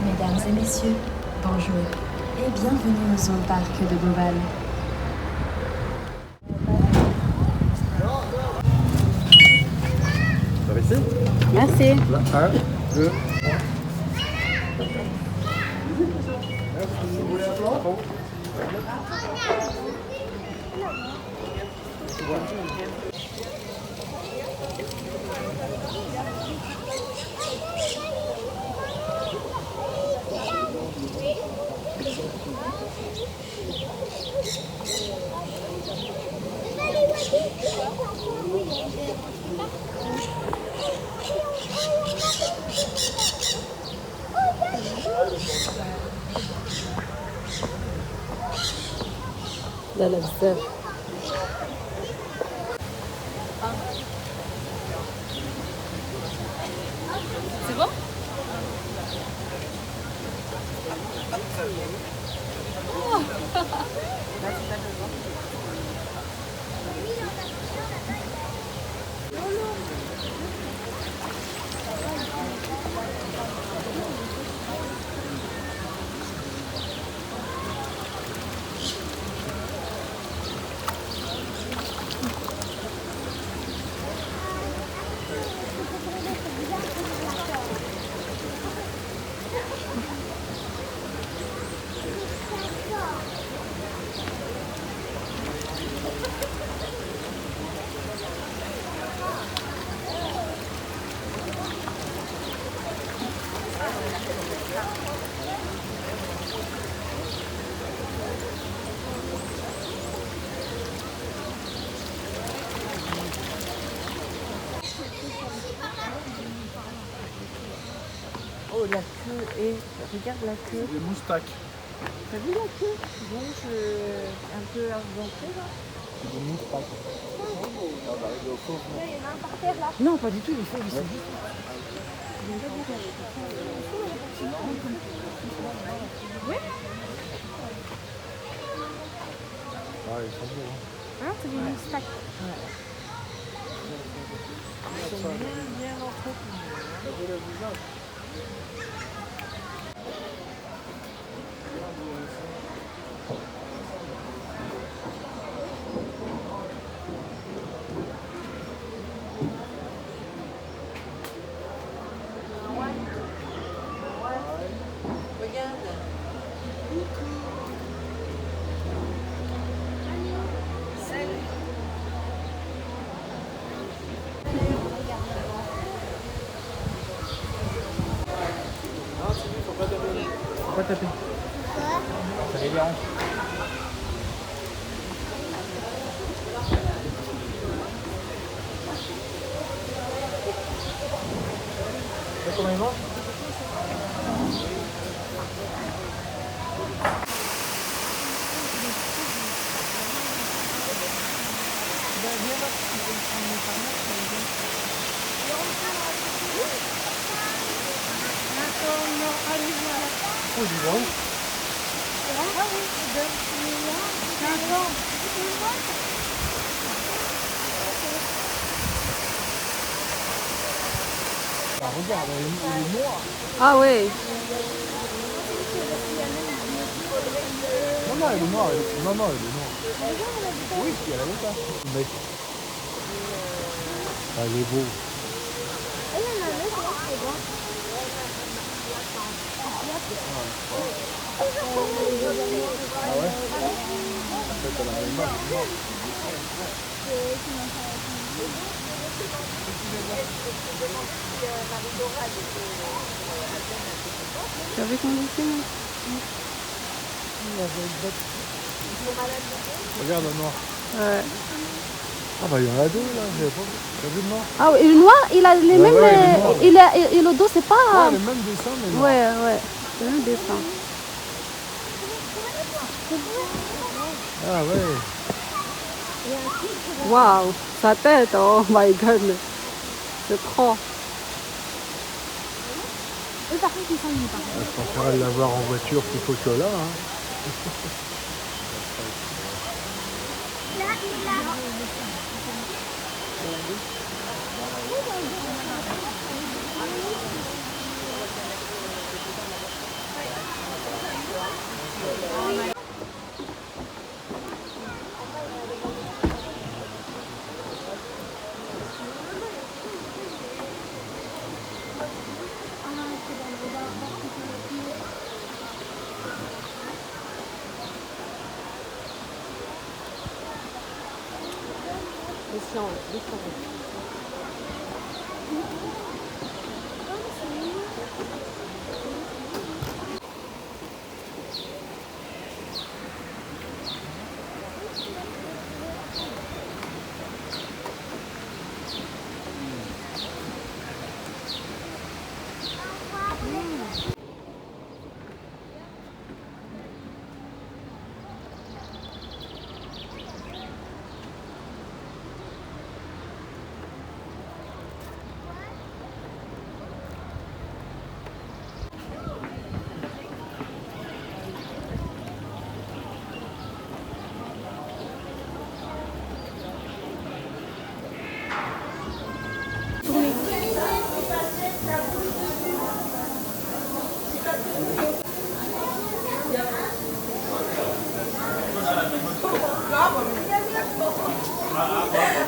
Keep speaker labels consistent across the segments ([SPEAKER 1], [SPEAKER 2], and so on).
[SPEAKER 1] Mesdames et messieurs, bonjour et bienvenue au Zoo-Parc de Beauval.
[SPEAKER 2] Ça va ici?
[SPEAKER 3] Merci.
[SPEAKER 2] Là, 1, 2, 3. Vous voulez un plan?
[SPEAKER 3] لا لا بزاف.
[SPEAKER 4] C'est bon?
[SPEAKER 3] Oh, la queue et regarde la queue.
[SPEAKER 2] Des moustaques.
[SPEAKER 3] T'as vu la queue blanche un peu argentée là?
[SPEAKER 2] Des moustaques.
[SPEAKER 3] Non, pas du tout, ils sont juste.
[SPEAKER 2] Ah, ils sont beaux.
[SPEAKER 3] Hein, c'est des moustaques. Ils sont bien entretenus.
[SPEAKER 2] Faut pas taper. Ça les dérange. Tu sais comment ils mangent? Oh, du vent. Bah, regarde, il est noir.
[SPEAKER 3] Ah ouais.
[SPEAKER 2] Non, non, il est noir. Non, non, il est noir. Oui, il y a la lota. Le mec. Ah, il est beau. Ah ouais? Peut-être elle a une marque.
[SPEAKER 3] Tu avais conduit
[SPEAKER 2] Regarde le noir.
[SPEAKER 3] Ouais.
[SPEAKER 2] Ah bah il y en a deux là, j'ai pas vu. T'as vu le noir?
[SPEAKER 3] Ah oui, le noir, il a les mêmes.
[SPEAKER 2] ouais, il est noir,
[SPEAKER 3] Et le dos, c'est pas.
[SPEAKER 2] Ouais, le même dessin mais noir.
[SPEAKER 3] Ouais, c'est le même dessin.
[SPEAKER 2] Ah ouais.
[SPEAKER 3] Waouh, sa tête, oh my god. C'est trop.
[SPEAKER 4] Eux, par contre, ils sont nuls.
[SPEAKER 2] Je préférerais l'avoir en voiture plutôt que là. Hein.
[SPEAKER 3] chiant, deux fois.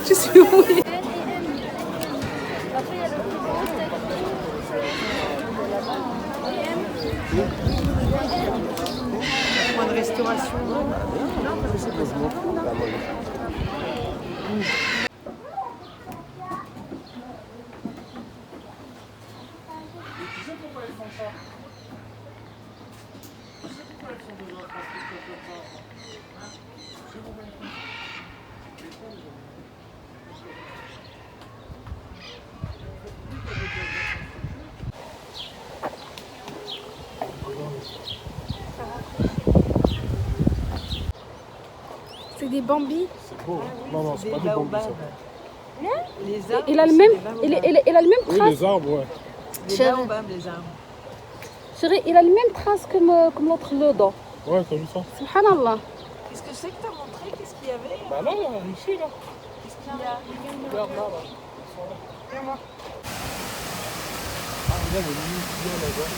[SPEAKER 4] Je suis oubliée.
[SPEAKER 3] Point de restauration.
[SPEAKER 2] Non, je sais pas, je m'en fous. Bah, moi, tu sais pourquoi ils font ça? Tu sais pourquoi ils font des infrastructures comme ça? Hein? Tu sais pourquoi ils font ça?
[SPEAKER 4] C'est des bambis.
[SPEAKER 2] C'est beau. Non, non, c'est pas des bambous, ça.
[SPEAKER 3] Les arbres.
[SPEAKER 4] Il a le même, il a le même
[SPEAKER 2] Oui,
[SPEAKER 4] trace.
[SPEAKER 2] les arbres, ouais.
[SPEAKER 3] Les baobabs, les arbres.
[SPEAKER 4] Chérie, il a le même trace comme l'autre le dos.
[SPEAKER 2] Ouais, t'as vu ça?
[SPEAKER 4] Subhanallah.
[SPEAKER 3] Qu'est-ce que c'est que t'as montré? Qu'est-ce qu'il y avait?
[SPEAKER 2] Bah là, ici, là.
[SPEAKER 3] Qu'est-ce qu'il y a?
[SPEAKER 2] Regarde là, là. Ils sont là. Viens voir. Ah, regarde, il y a une fille là-bas.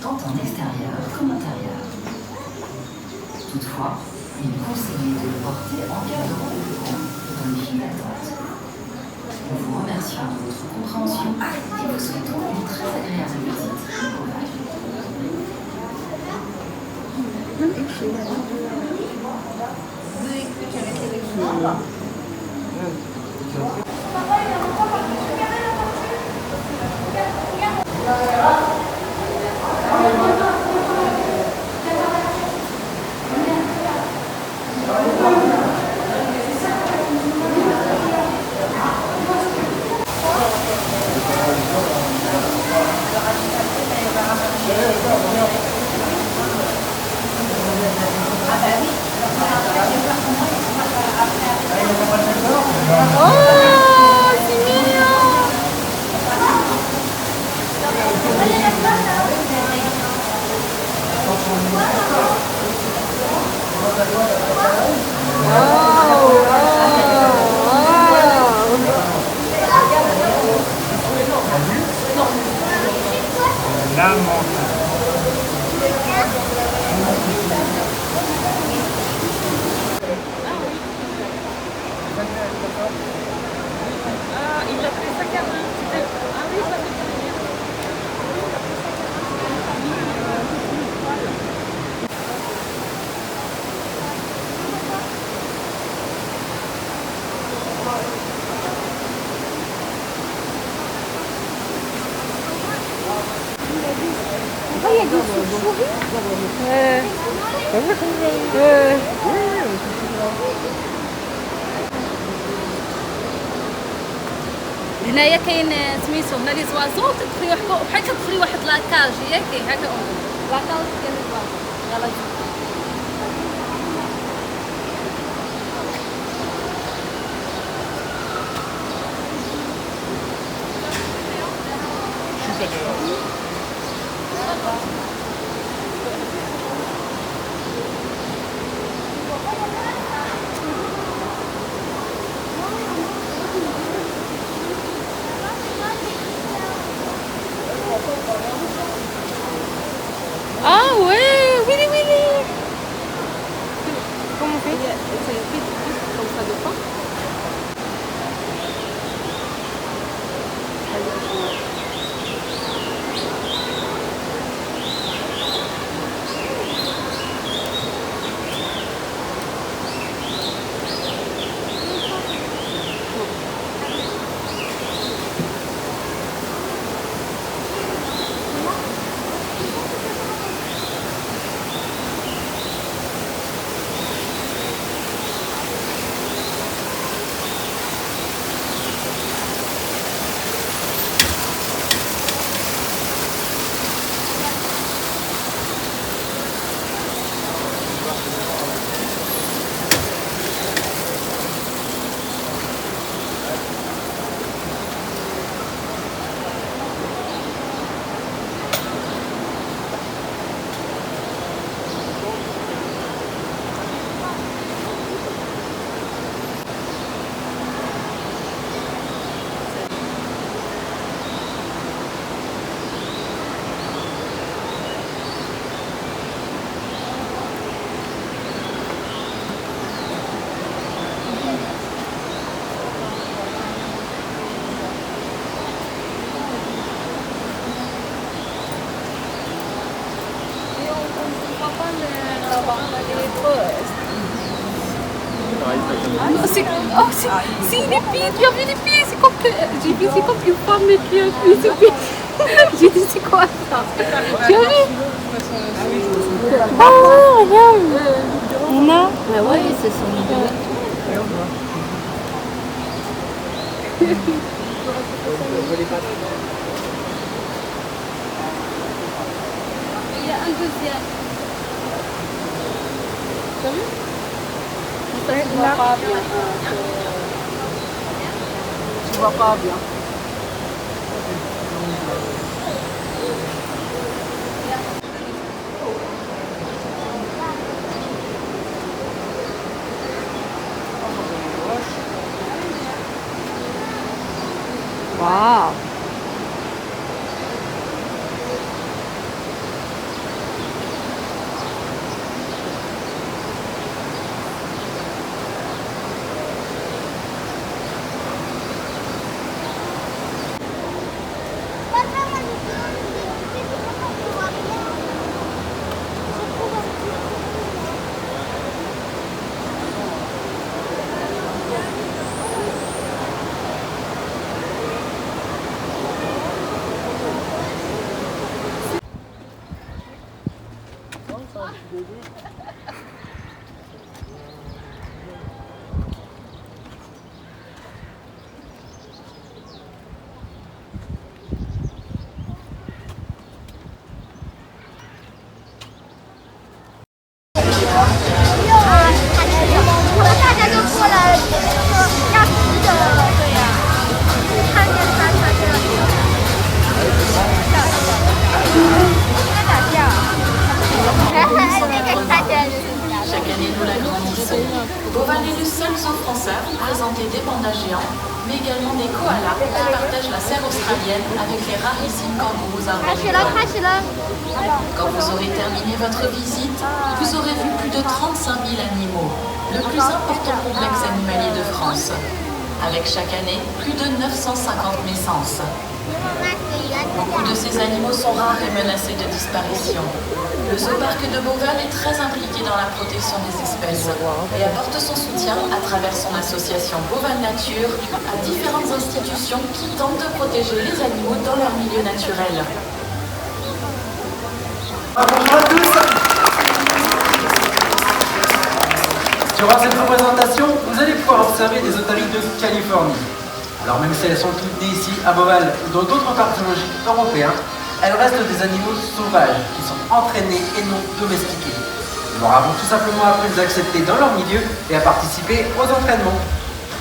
[SPEAKER 5] tant en extérieur comme intérieur. Toutefois, il est conseillé de le porter en cas de rendez-vous dans les files d'attente. Nous vous remercions de votre compréhension et vous souhaitons une très agréable visite au Val.
[SPEAKER 3] Il a fait sa carte. Ah oui, ça fait plaisir.
[SPEAKER 4] 네.
[SPEAKER 2] 너무 감사해요.
[SPEAKER 4] 네. هنايا كاين سميتو هنا لي زوازو تدخلي بحال كتدخلي واحد لاكاج ياكي هكا لاكاج ديال لي زوازو يلاه Ah ouais, oui, oui, oui. Comment on fait? C'est vite, comme ça de pas. C'est une épine, tu as vu l'épine, c'est comme que j'ai vu, c'est comme une femme qui a vu ce épine. J'ai dit c'est quoi ça? Tu as vu? Ah regarde. On a.
[SPEAKER 3] Mais ouais, c'est son idée.
[SPEAKER 4] Il y a un deuxième. Tu as vu?
[SPEAKER 3] Tu vois pas bien. Tu vois pas bien.
[SPEAKER 4] Waouh.
[SPEAKER 5] Chaque année, nous l'agrandissons. Beauval est le seul zoo français à vous présenter des pandas géants, mais également des koalas qui partagent la serre australienne avec les rarissimes kangourous arboricoles. Quand vous aurez terminé votre visite, vous aurez vu plus de 35 000 animaux, le plus important complexe animalier de France. Avec chaque année, plus de 950 naissances. Beaucoup de ces animaux sont rares et menacés de disparition. Le zooparc de Beauval est très impliqué dans la protection des espèces et apporte son soutien à travers son association Beauval Nature à différentes institutions qui tentent de protéger les animaux dans leur milieu naturel.
[SPEAKER 2] Bonjour à tous.
[SPEAKER 6] Durant cette représentation, vous allez pouvoir observer des otaries de Californie. Alors même si elles sont toutes nées ici à Beauval ou dans d'autres parcs zoologiques européens, elles restent des animaux sauvages qui sont entraînés et non domestiqués. Nous leur avons tout simplement appris à les accepter dans leur milieu et à participer aux entraînements.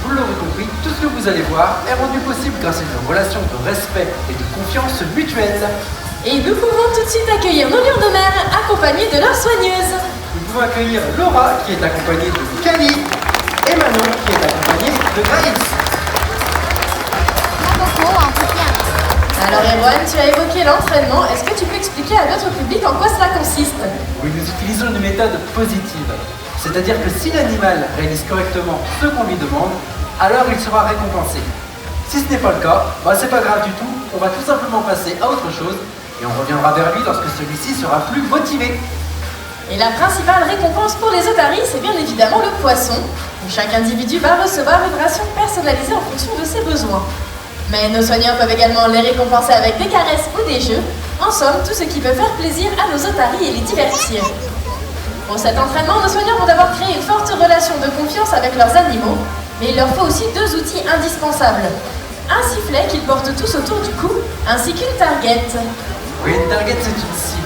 [SPEAKER 6] Vous l'aurez compris, tout ce que vous allez voir est rendu possible grâce à une relation de respect et de confiance mutuelle.
[SPEAKER 5] Et nous pouvons tout de suite accueillir nos lions de mer accompagnés de leurs soigneuses.
[SPEAKER 6] Nous pouvons accueillir Laura qui est accompagnée de Cali et Manon qui est accompagnée de Grace.
[SPEAKER 5] Alors Erwan, tu as évoqué l'entraînement. Est-ce que tu peux expliquer à notre public en quoi cela consiste?
[SPEAKER 6] Oui, nous utilisons une méthode positive. C'est-à-dire que si l'animal réalise correctement ce qu'on lui demande, alors il sera récompensé. Si ce n'est pas le cas, c'est pas grave du tout, on va tout simplement passer à autre chose et on reviendra vers lui lorsque celui-ci sera plus motivé.
[SPEAKER 5] Et la principale récompense pour les otaries, c'est bien évidemment le poisson, où chaque individu va recevoir une ration personnalisée en fonction de ses besoins. Mais nos soigneurs peuvent également les récompenser avec des caresses ou des jeux, en somme, tout ce qui peut faire plaisir à nos otaries et les divertir. Pour cet entraînement, nos soigneurs vont d'abord créer une forte relation de confiance avec leurs animaux, mais il leur faut aussi deux outils indispensables. Un sifflet qu'ils portent tous autour du cou, ainsi qu'une target.
[SPEAKER 6] Oui, une target c'est une cible.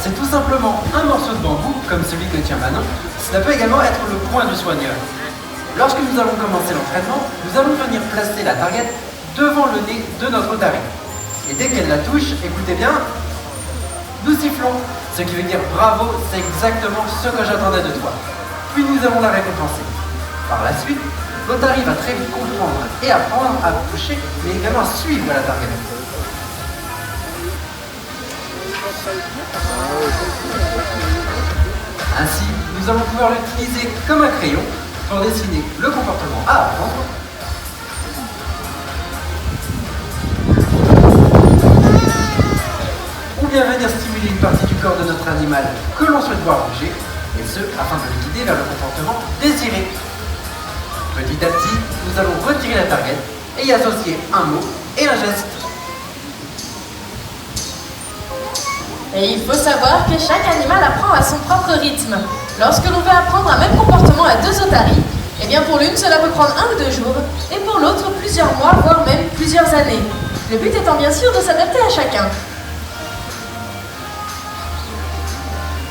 [SPEAKER 6] C'est tout simplement un morceau de bambou, comme celui que tient Manon. Cela peut également être le point du soigneur. Lorsque nous allons commencer l'entraînement, nous allons venir placer la target devant le nez de notre otarie. Et dès qu'elle la touche, écoutez bien, nous sifflons. Ce qui veut dire bravo, c'est exactement ce que j'attendais de toi. Puis nous allons la récompenser. Par la suite, l'otarie va très vite comprendre et apprendre à toucher, mais également à suivre la target. Ainsi, nous allons pouvoir l'utiliser comme un crayon pour dessiner le comportement à apprendre. Ou bien venir stimuler une partie du corps de notre animal que l'on souhaite voir bouger, et ce, afin de le guider vers le comportement désiré. Petit à petit, nous allons retirer la target et y associer un mot et un geste.
[SPEAKER 5] Et il faut savoir que chaque animal apprend à son propre rythme. Lorsque l'on veut apprendre un même comportement à deux otaries, eh bien pour l'une cela peut prendre 1 ou 2 jours, et pour l'autre plusieurs mois, voire même plusieurs années. Le but étant bien sûr de s'adapter à chacun.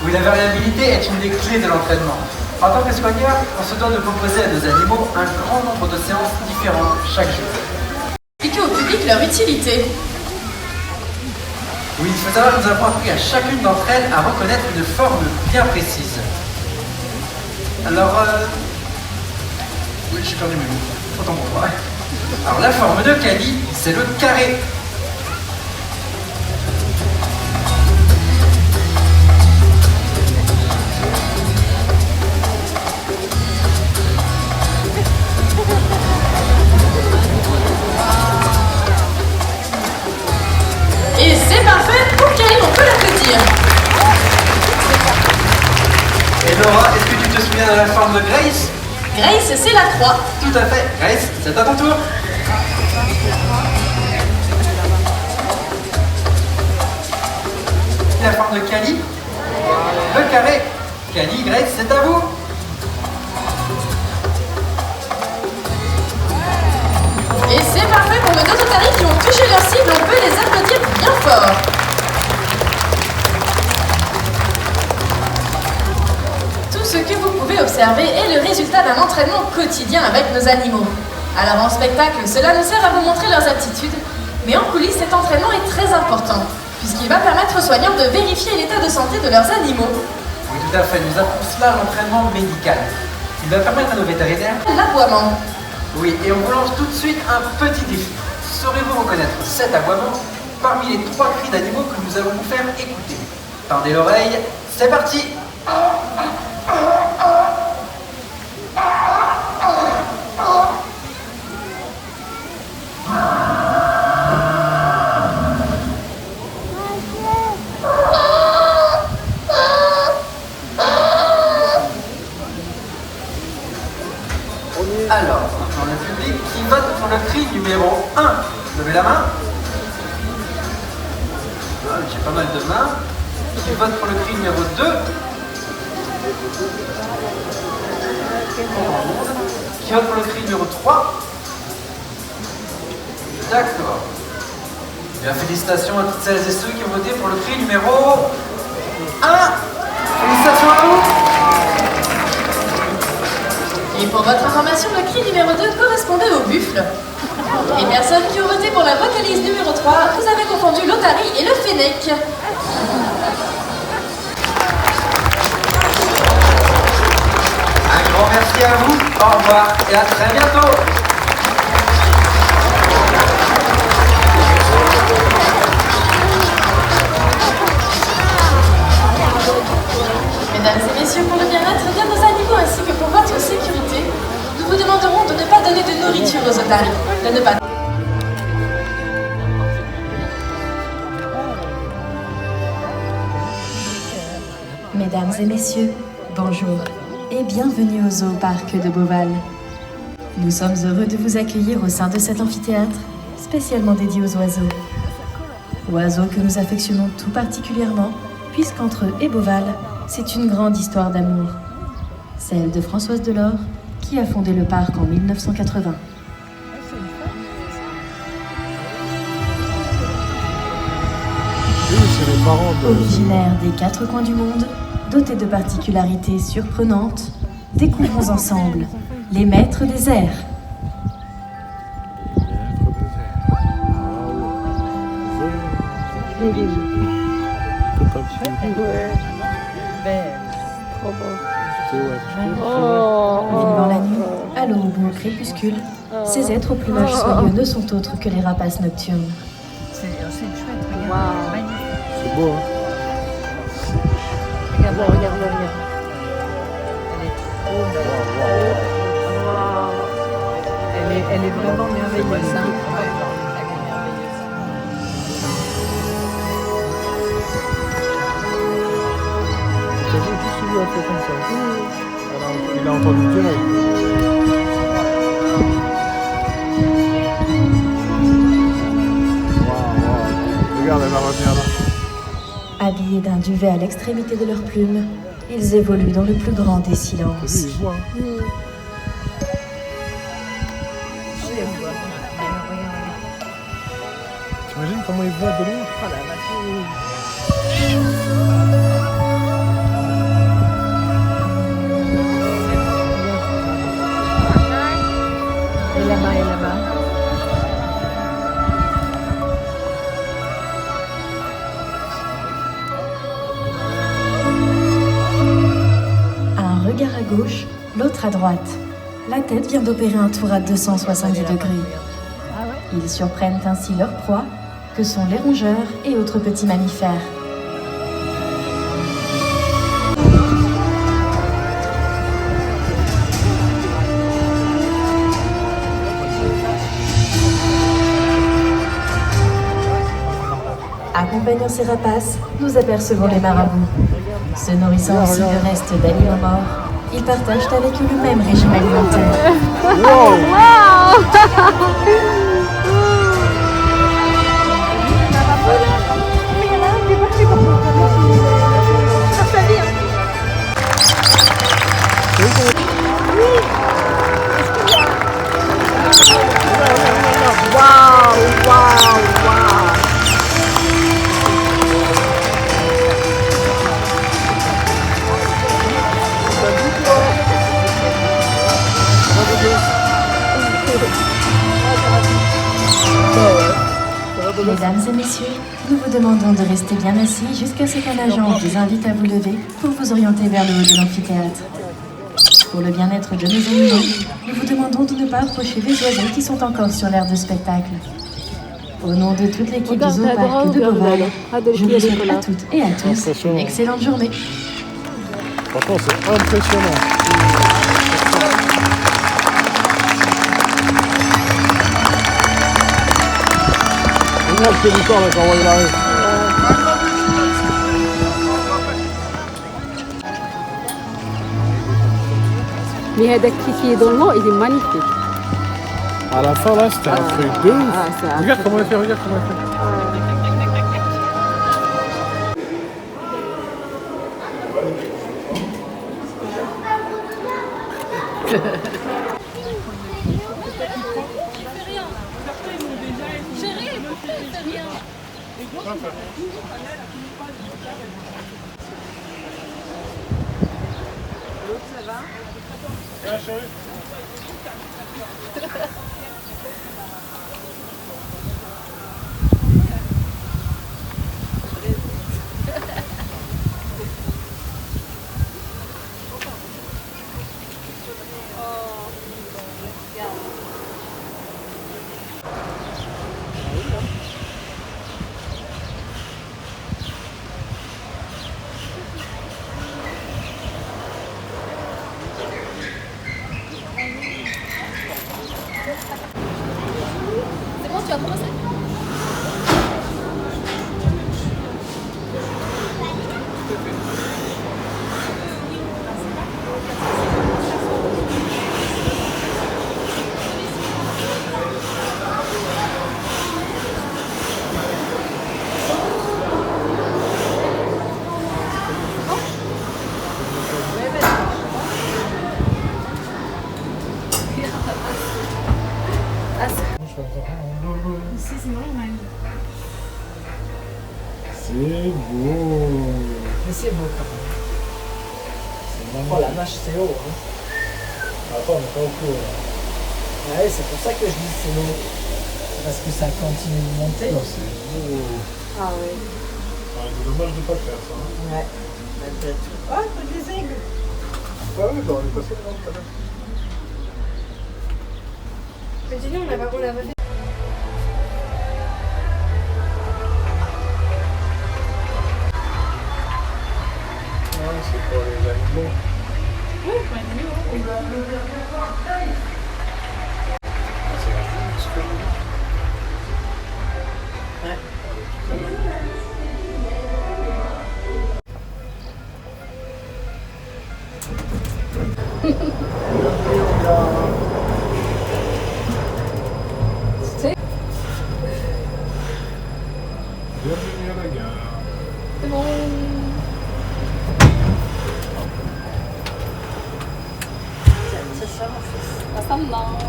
[SPEAKER 6] Oui, la variabilité est une des clés de l'entraînement. En tant que soigneur, on se doit de proposer à nos animaux un grand nombre de séances différentes chaque jour.
[SPEAKER 5] Expliquer au public leur utilité.
[SPEAKER 6] Oui, il faut savoir que nous avons appris à chacune d'entre elles à reconnaître une forme bien précise. Alors, oui, j'ai perdu mes mots. Autant pour moi. Alors, la forme de Cali, c'est le carré.
[SPEAKER 5] Et c'est parfait pour Karim, on peut l'applaudir.
[SPEAKER 6] Et Laura, est-ce que tu te souviens de la forme de Grace?
[SPEAKER 5] Grace, c'est la croix.
[SPEAKER 6] Tout à fait. Grace, c'est à ton tour. La forme de Cali? Le carré. Cali, Grace, c'est à vous.
[SPEAKER 5] Et c'est parfait pour nos deux otaries qui ont touché leur cible, on peut les applaudir bien fort. Tout ce que vous pouvez observer est le résultat d'un entraînement quotidien avec nos animaux. Alors en spectacle, cela nous sert à vous montrer leurs aptitudes, mais en coulisses, cet entraînement est très important, puisqu'il va permettre aux soignants de vérifier l'état de santé de leurs animaux.
[SPEAKER 6] Oui, tout à fait. Nous appelons cela l'entraînement médical. Il va permettre à nos vétérinaires...
[SPEAKER 5] L'aboiement.
[SPEAKER 6] Oui, et on vous lance tout de suite un petit défi. Saurez-vous reconnaître 7 aboiements parmi les 3 cris d'animaux que nous allons vous faire écouter? Tendez l'oreille, c'est parti! Alors, dans le public, qui vote pour le cri numéro 1? Levez la main. Ah, j'ai pas mal de mains. Qui vote pour le cri numéro 2? Qui vote pour le cri numéro 3? D'accord. Bien, félicitations à toutes celles et ceux qui ont voté pour le cri numéro 1. Félicitations à vous.
[SPEAKER 5] Et pour votre information, le cri numéro 2 correspondait au buffle. Les personnes qui ont voté pour la vocalise numéro 3, vous avez confondu l'otarie et le fennec.
[SPEAKER 6] Un grand merci à vous, au revoir et à très bientôt.
[SPEAKER 5] Mesdames et messieurs, pour le bien-être de nos animaux ainsi que pour votre sécurité, nous vous demanderons de ne pas donner de nourriture aux otaries, de ne pas...
[SPEAKER 1] Mesdames et messieurs, bonjour et bienvenue au Zoo-Parc de Beauval. Nous sommes heureux de vous accueillir au sein de cet amphithéâtre spécialement dédié aux oiseaux. Oiseaux que nous affectionnons tout particulièrement, puisqu'entre eux et Beauval, c'est une grande histoire d'amour. Celle de Françoise Delors, qui a fondé le parc en 1980.
[SPEAKER 2] Oui, c'est les parents de...
[SPEAKER 1] Originaire des quatre coins du monde, doté de particularités surprenantes, découvrons ensemble les maîtres des airs. Vivant la nuit, à l'aube ou au crépuscule, ces êtres au plumage soyeux ne sont autres que les rapaces nocturnes.
[SPEAKER 4] C'est chouette,
[SPEAKER 3] Wow.
[SPEAKER 4] magnifique.
[SPEAKER 2] C'est beau, hein.
[SPEAKER 3] Regarde, regarde, regarde.
[SPEAKER 4] Elle est trop belle. Elle est vraiment merveilleuse. Hein. Ouais, elle est merveilleuse.
[SPEAKER 2] T'as vu, juste lui a fait comme ça. Il a entendu direct. Regarde, elle va revenir là.
[SPEAKER 1] Habillés d'un duvet à l'extrémité de leurs plumes, ils évoluent dans le plus grand des
[SPEAKER 2] T'as vu,
[SPEAKER 1] silences.
[SPEAKER 2] il voit. Hein. T'imagines comment il voit de loin?
[SPEAKER 3] Et là-bas, et là-bas.
[SPEAKER 1] Un regard à gauche, l'autre à droite. La tête vient d'opérer un tour à 270 degrés. Ils surprennent ainsi leur proie, que sont les rongeurs et autres petits mammifères. Accompagnant ces rapaces, nous apercevons les marabouts. Se nourrissant aussi de restes d'aliments morts, ils partagent avec eux le même régime alimentaire. Mesdames et messieurs, nous vous demandons de rester bien assis jusqu'à ce qu'un agent vous invite à vous lever pour vous orienter vers le haut de l'amphithéâtre. Pour le bien-être de nos animaux, nous vous demandons de ne pas approcher les oiseaux qui sont encore sur l'aire de spectacle. Au nom de toute l'équipe du Zoo-Parc de Beauval, je vous souhaite à toutes et à tous une excellente journée.
[SPEAKER 2] Franchement, c'est impressionnant. Regarde quel temps là quand il arrive.
[SPEAKER 7] Mais هذاك qui est dans le il est magnifique.
[SPEAKER 2] À la fin là, c'était un truc de ouf. Regarde comment il fait, regarde comment il fait.
[SPEAKER 4] C'est bon, tu as commencé?
[SPEAKER 3] Ici, c'est normal.
[SPEAKER 2] C'est beau.
[SPEAKER 8] Mais c'est beau quand même.
[SPEAKER 2] C'est
[SPEAKER 8] Oh
[SPEAKER 2] magnifique.
[SPEAKER 8] la vache, c'est haut. Hein.
[SPEAKER 2] Attends, on n'est pas au cours là.
[SPEAKER 8] Ouais, c'est pour ça que je dis c'est haut. C'est parce que ça continue de monter.
[SPEAKER 2] Non, c'est beau.
[SPEAKER 3] Ah ouais.
[SPEAKER 2] Ah, c'est dommage de ne pas faire ça. Hein.
[SPEAKER 8] Ouais. Ah, des aigles.
[SPEAKER 2] Ah oui, bah, on est passé devant tout à l'heure.
[SPEAKER 3] Mais dis nous, on a pas fait.
[SPEAKER 2] Ah, c'est pour les animaux.
[SPEAKER 3] Oui, pas de mieux.
[SPEAKER 2] Ah, c'est vachement musclé.
[SPEAKER 8] Ouais.
[SPEAKER 2] Bienvenue à la gare.
[SPEAKER 4] C'est bon.
[SPEAKER 8] C'est ça mon fils.
[SPEAKER 4] Ah, ça marche.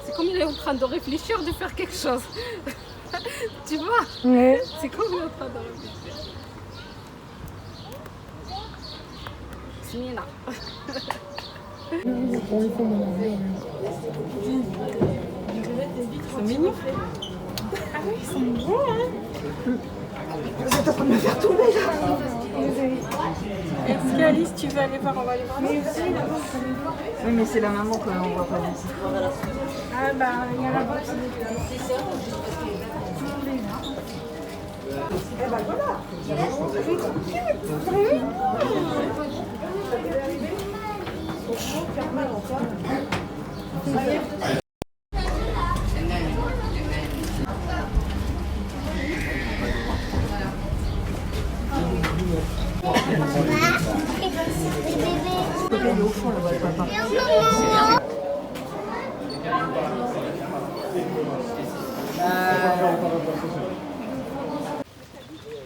[SPEAKER 4] C'est comme il est en train de réfléchir de faire quelque chose. Tu vois?
[SPEAKER 3] Ouais.
[SPEAKER 4] C'est comme il est en train de réfléchir. C'est Mina.
[SPEAKER 3] C'est mignon. Ah oui, ils sont beaux, hein. Vous êtes en train de me faire tourner là. Est-ce qu'Alice, tu veux aller voir? On va aller voir. Oui, mais c'est la maman qu'on voit pas d'ici. Ah bah, il y a la boîte. Eh bah voilà. Au fond, là-bas, le papa.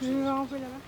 [SPEAKER 3] Je vais voir un peu là-bas.